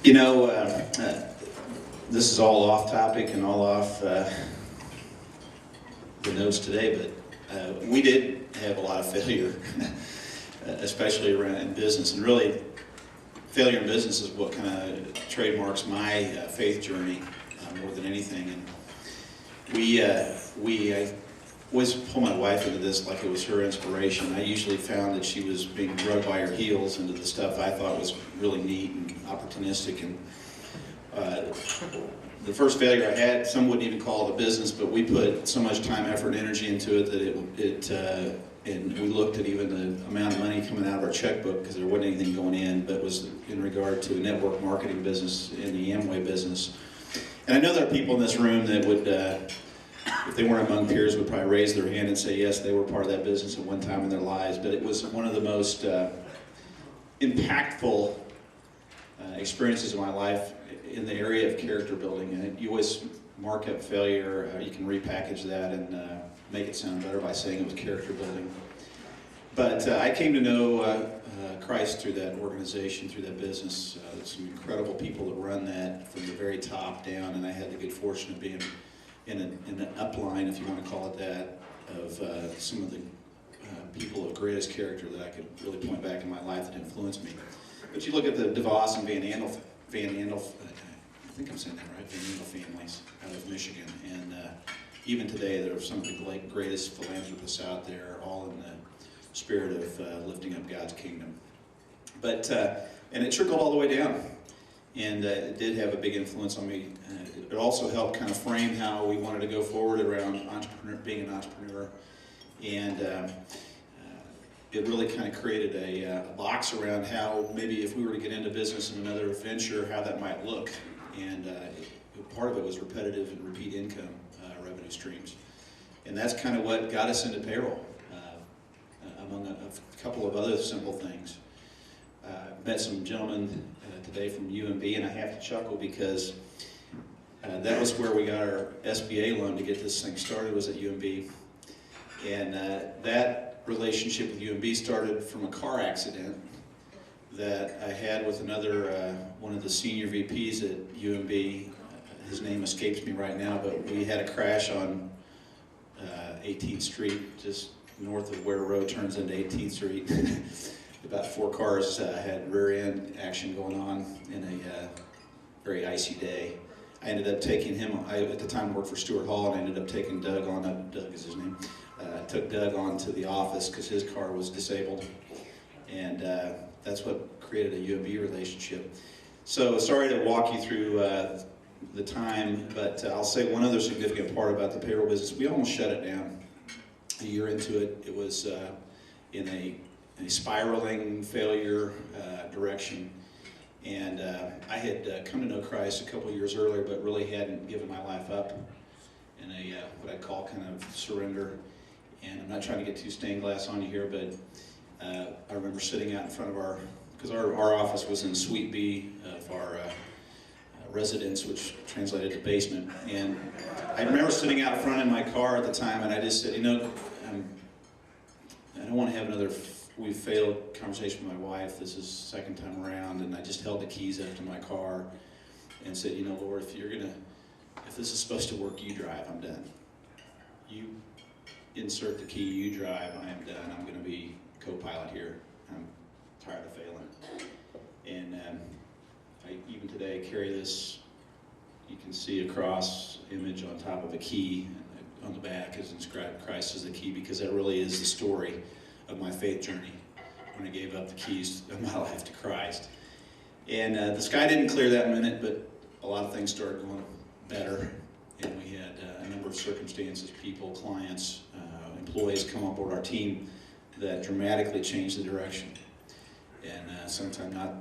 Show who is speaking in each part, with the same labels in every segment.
Speaker 1: You know, this is all off topic and all off the notes today, but we did have a lot of failure, especially around in business. And really, failure in business is what kind of trademarks my faith journey more than anything. And I always pull my wife into this like it was her inspiration. I usually found that she was being drugged by her heels into the stuff I thought was really neat and opportunistic. And the first failure I had, some wouldn't even call it a business, but we put so much time, effort, and energy into it that and we looked at even the amount of money coming out of our checkbook because there wasn't anything going in, but was in regard to a network marketing business in the Amway business. And I know there are people in this room that would, if they weren't among peers, would probably raise their hand and say yes, they were part of that business at one time in their lives. But it was one of the most impactful experiences of my life in the area of character building. And you always mark up failure. You can repackage that and make it sound better by saying it was character building. But I came to know Christ through that organization, through that business. There's some incredible people that run that from the very top down, and I had the good fortune of being in an upline, if you want to call it that, of some of the people of greatest character that I could really point back in my life that influenced me. But you look at the DeVos and Van Andel, I think I'm saying that right, Van Andel families out of Michigan, and even today there are some of the greatest philanthropists out there, all in the spirit of lifting up God's kingdom. But and it trickled all the way down, and it did have a big influence on me. It also helped kind of frame how we wanted to go forward around being an entrepreneur, and it really kind of created a box around how maybe if we were to get into business in another venture, how that might look. And part of it was repetitive and repeat income revenue streams, and that's kind of what got us into payroll, among a couple of other simple things. Met some gentlemen today from UMB, and I have to chuckle because that was where we got our SBA loan to get this thing started, was at UMB. And that relationship with UMB started from a car accident that I had with another, one of the senior VPs at UMB. His name escapes me right now, but we had a crash on 18th Street, just north of where road turns into 18th Street. About 4 cars had rear end action going on in a very icy day. I ended up taking him, I at the time worked for Stuart Hall, and I ended up taking Doug on, Doug is his name, took Doug on to the office because his car was disabled. And that's what created a UMB relationship. So sorry to walk you through the time, but I'll say one other significant part about the payroll business. We almost shut it down. A year into it, it was in a spiraling failure direction. And I had come to know Christ a couple years earlier, but really hadn't given my life up in a what I'd call kind of surrender. And I'm not trying to get too stained glass on you here, but I remember sitting out in front of because our office was in Suite B of our residence, which translated to basement. And I remember sitting out front in my car at the time, and I just said, you know, I don't want to have another we failed conversation with my wife. This is second time around, and I just held the keys up to my car and said, you know, Lord, if this is supposed to work, you drive, I'm done. You insert the key, you drive, I am done. I'm going to be co-pilot here. I'm tired of failing. And I even today carry this, you can see a cross image on top of a key. On the back is inscribed Christ as the key, because that really is the story of my faith journey when I gave up the keys of my life to Christ. And the sky didn't clear that minute, but a lot of things started going better. And we had a number of circumstances, people, clients, employees come on board our team that dramatically changed the direction. And sometime not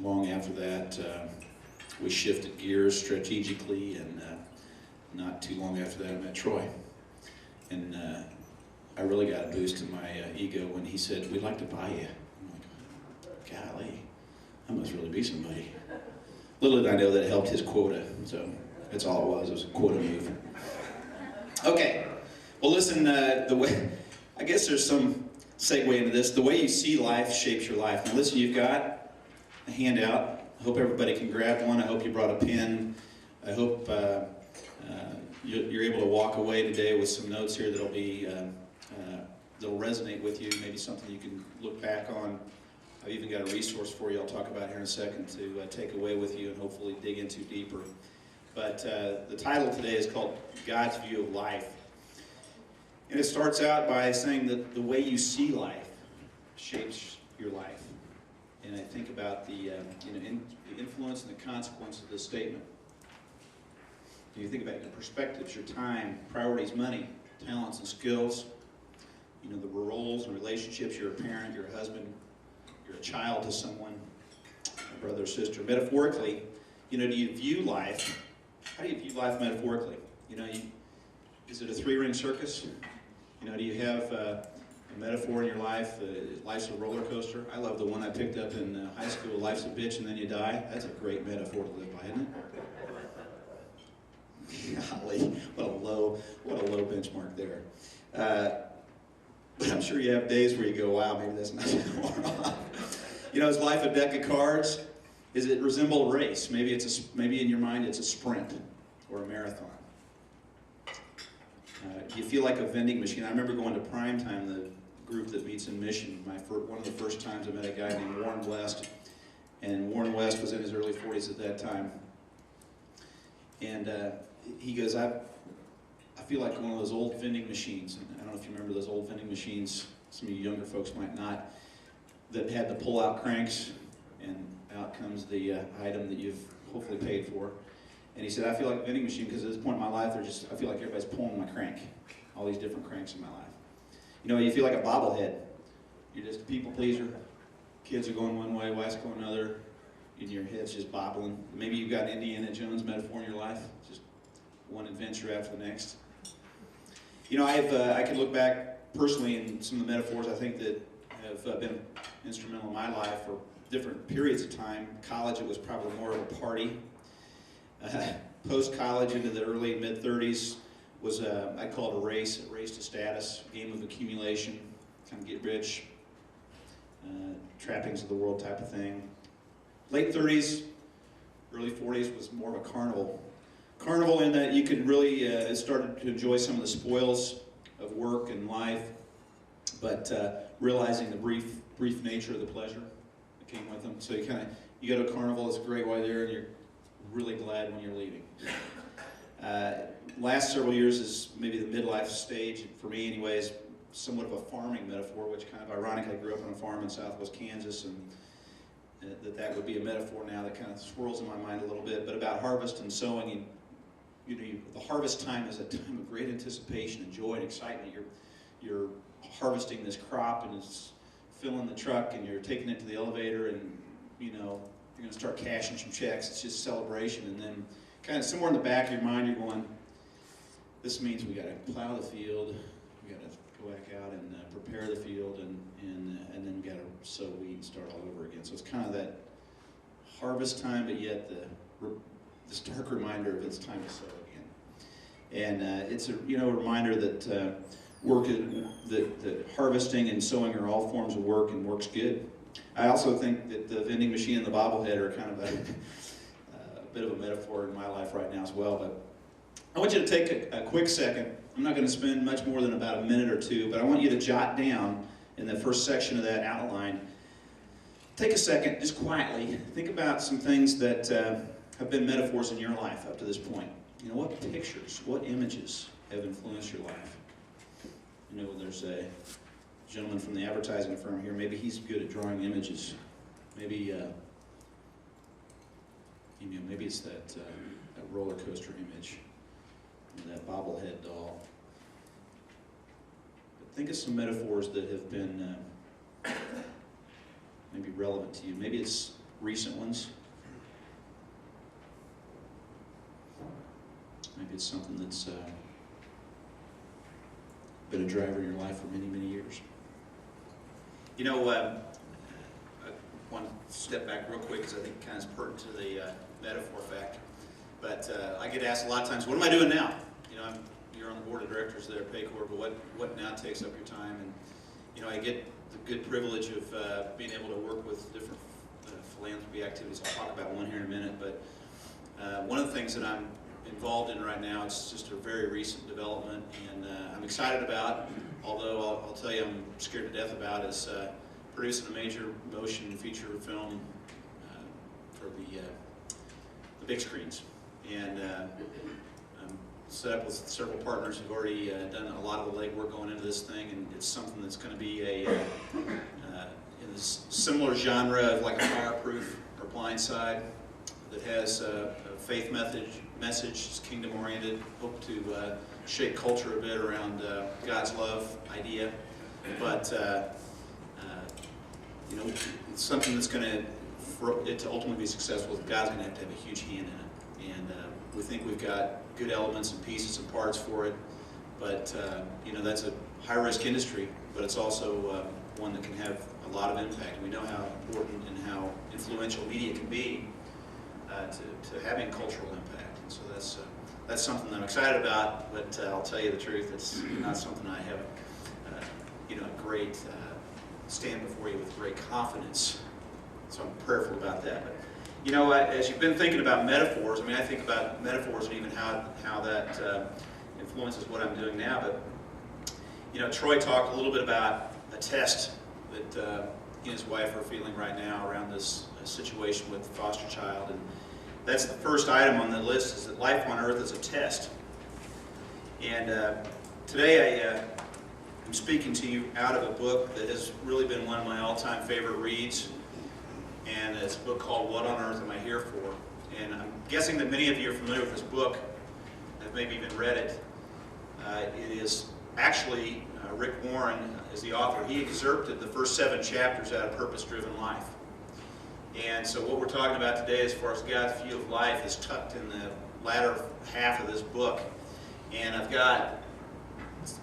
Speaker 1: long after that, we shifted gears strategically, and not too long after that I met Troy. And I really got a boost in my ego when he said, we'd like to buy you. I'm like, golly, I must really be somebody. Little did I know that it helped his quota, so that's all it was a quota move. Okay, well listen, I guess there's some segue into this. The way you see life shapes your life. Now listen, you've got a handout I hope everybody can grab one. I hope you brought a pen. I hope you're able to walk away today with some notes here that'll be that'll resonate with you. Maybe something you can look back on. I've even got a resource for you I'll talk about here in a second to take away with you and hopefully dig into deeper. But the title today is called God's View of Life. And it starts out by saying that the way you see life shapes your life. And I think about the influence and the consequence of this statement. You think about your perspectives, your time, priorities, money, talents, and skills. The roles and relationships. You're a parent, you're a husband, you're a child to someone, a brother or sister. Metaphorically, do you view life? How do you view life metaphorically? Is it a three-ring circus? Do you have a metaphor in your life? Life's a roller coaster. I love the one I picked up in high school. Life's a bitch and then you die. That's a great metaphor to live by, isn't it? Golly, what a low benchmark there. But I'm sure you have days where you go, wow, maybe that's not far off. Is life a deck of cards? Does it resemble a race? Maybe in your mind it's a sprint or a marathon. Do you feel like a vending machine? I remember going to Prime Time, the group that meets in Mission. One of the first times I met a guy named Warren West, and Warren West was in his early 40s at that time. And he goes, I feel like one of those old vending machines. And I don't know if you remember those old vending machines. Some of you younger folks might not. That had the pull-out cranks, and out comes the item that you've hopefully paid for. And he said, I feel like a vending machine because at this point in my life, I feel like everybody's pulling my crank. All these different cranks in my life. You feel like a bobblehead. You're just a people pleaser. Kids are going one way, wife's going another. And your head's just bobbling. Maybe you've got an Indiana Jones metaphor in your life. Just one adventure after the next. I can look back personally in some of the metaphors I think that have been instrumental in my life for different periods of time. College, it was probably more of a party. Post-college into the early mid-30s was, I call it a race to status, game of accumulation, kind of get rich, trappings of the world type of thing. Late 30s, early 40s was more of a carnival. Carnival in that you could really started to enjoy some of the spoils of work and life, but realizing the brief nature of the pleasure that came with them. So you go to a carnival, it's great while you're there, and you're really glad when you're leaving. Last several years is maybe the midlife stage, for me anyways, somewhat of a farming metaphor, which kind of ironic, I grew up on a farm in southwest Kansas, and that would be a metaphor now that kind of swirls in my mind a little bit, but about harvest and sowing. The harvest time is a time of great anticipation and joy and excitement. You're harvesting this crop and it's filling the truck and you're taking it to the elevator and you're going to start cashing some checks. It's just celebration, and then kind of somewhere in the back of your mind you're going, this means we got to plow the field, we got to go back out and prepare the field, and then we got to sow wheat and start all over again. So it's kind of that harvest time, but yet the stark reminder of it's time to sow again. And it's a reminder that that harvesting and sowing are all forms of work, and work's good. I also think that the vending machine and the bobblehead are kind of a bit of a metaphor in my life right now as well. But I want you to take a quick second. I'm not going to spend much more than about a minute or two, but I want you to jot down in the first section of that outline. Take a second, just quietly, think about some things that have been metaphors in your life up to this point. What pictures, what images have influenced your life? There's a gentleman from the advertising firm here. Maybe he's good at drawing images. Maybe, maybe it's that roller coaster image, that bobblehead doll. But think of some metaphors that have been maybe relevant to you. Maybe it's recent ones. Maybe it's something that's been a driver in your life for many, many years. I want to step back real quick because I think it kind of is pertinent to the metaphor factor. But I get asked a lot of times, what am I doing now? You're on the board of directors there at Paycor, but what now takes up your time? And I get the good privilege of being able to work with different philanthropy activities. I'll talk about one here in a minute, but one of the things that I'm involved in right now, it's just a very recent development, and I'm excited about, although I'll tell you I'm scared to death about, is producing a major motion feature film for the big screens. And I'm set up with several partners who've already done a lot of the legwork going into this thing, and it's something that's going to be in this similar genre of like a Fireproof or Blind Side that has a faith message, it's kingdom-oriented, hope to shape culture a bit around God's love idea, but you know, it's something that's going to, for it to ultimately be successful, God's going to have a huge hand in it, and we think we've got good elements and pieces and parts for it, but you know, that's a high-risk industry, but it's also one that can have a lot of impact. We know how important and how influential media can be to having cultural impact, and so that's something that I'm excited about. But I'll tell you the truth, it's not something I have, you know, a great stand before you with great confidence. So I'm prayerful about that. But you know, as you've been thinking about metaphors, I mean, I think about metaphors and even how that influences what I'm doing now. But you know, Troy talked a little bit about a test that he and his wife are feeling right now around this situation with the foster child, and that's the first item on the list, is that life on earth is a test. And today I'm speaking to you out of a book that has really been one of my all-time favorite reads, and it's a book called What on Earth Am I Here For? And I'm guessing that many of you are familiar with this book, have maybe even read it. It is actually, Rick Warren is the author. He excerpted the first 7 chapters out of Purpose-Driven Life. And so what we're talking about today, as far as God's view of life, is tucked in the latter half of this book. And I've got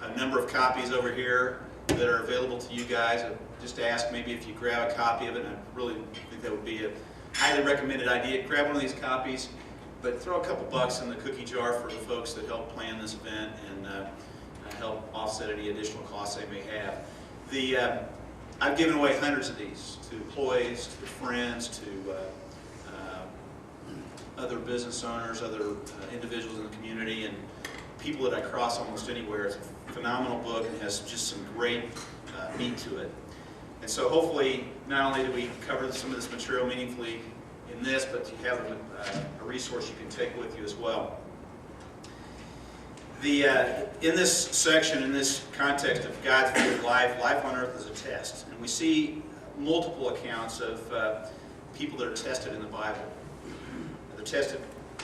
Speaker 1: a number of copies over here that are available to you guys. I've just asked maybe if you grab a copy of it, and I really think that would be a highly recommended idea. Grab one of these copies, but throw a couple bucks in the cookie jar for the folks that help plan this event and help offset any additional costs they may have. I've given away hundreds of these to employees, to friends, to other business owners, other individuals in the community, and people that I cross almost anywhere. It's a phenomenal book and has just some great meat to it. And so hopefully, not only do we cover some of this material meaningfully in this, but you have a resource you can take with you as well. In this section, in this context of God's view of life, life on earth is a test. And we see multiple accounts of people that are tested in the Bible. They're tested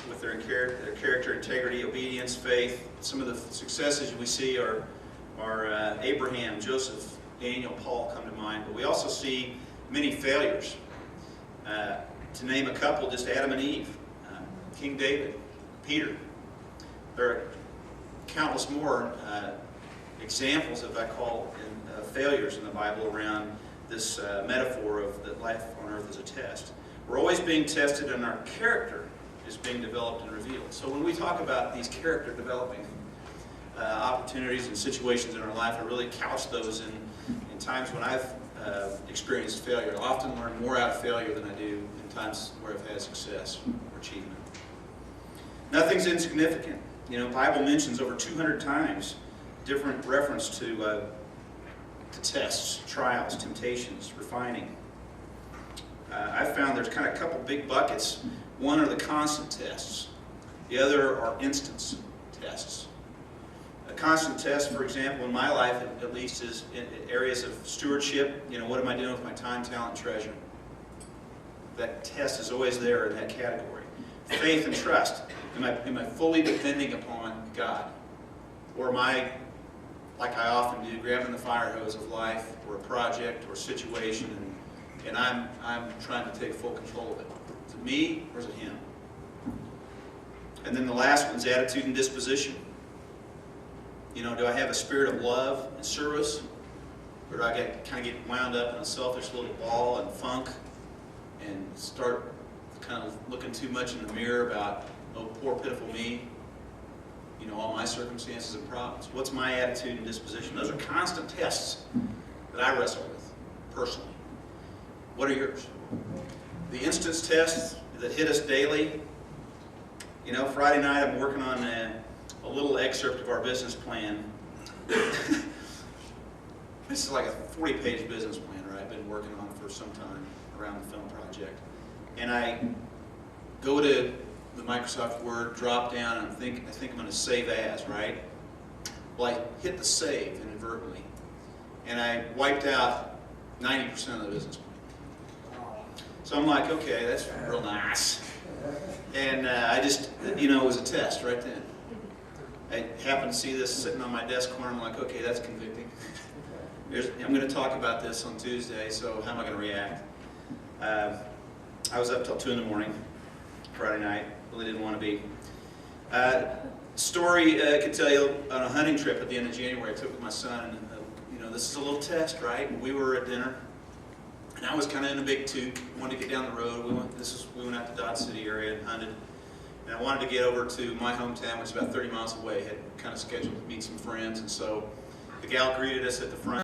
Speaker 1: with their character, integrity, obedience, faith. Some of the successes we see are Abraham, Joseph, Daniel, Paul come to mind. But we also see many failures. To name a couple, just Adam and Eve, King David, Peter. There are countless more examples of, I call, failures in the Bible around this metaphor of that life on earth is a test. We're always being tested, and our character is being developed and revealed. So when we talk about these character developing opportunities and situations in our life, I really couch those in times when I've experienced failure. I often learn more out of failure than I do in times where I've had success or achievement. Nothing's insignificant. You know, the Bible mentions over 200 times different reference to tests, trials, temptations, refining. I've found there's kind of a couple big buckets. One are the constant tests. The other are instance tests. A constant test, for example, in my life at least, is in areas of stewardship. You know, what am I doing with my time, talent, treasure? That test is always there in that category. Faith and trust. Am I fully depending upon God? Or am I, like I often do, grabbing the fire hose of life or a project or a situation and I'm trying to take full control of it? Is it me or is it Him? And then the last one's attitude and disposition. You know, do I have a spirit of love and service? Or do I kind of get wound up in a selfish little ball and funk and start kind of looking too much in the mirror about, oh, poor, pitiful me, you know, all my circumstances and problems? What's my attitude and disposition? Those are constant tests that I wrestle with, personally. What are yours? the instance tests that hit us daily. You know, Friday night I'm working on a little excerpt of our business plan. This is like a 40-page business plan, right? I've been working on for some time around the film project. And I go to the Microsoft Word, drop down, and I think I'm going to save as, right? Well, I hit the save inadvertently, and I wiped out 90% of the business plan. So I'm like, okay, that's real nice. And I just, you know, it was a test right then. I happened to see this sitting on my desk corner. I'm like, okay, that's convicting. I'm going to talk about this on Tuesday, so how am I going to react? I was up till 2 in the morning Friday night. Really didn't want to be. Story I could tell you on a hunting trip at the end of January I took with my son. And, you know, this is a little test, right? We were at dinner, and I was kind of in a big toot. Wanted to get down the road. We went out to Dodge City area and hunted. And I wanted to get over to my hometown, which is about 30 miles away. Had kind of scheduled to meet some friends, and so the gal greeted us at the front.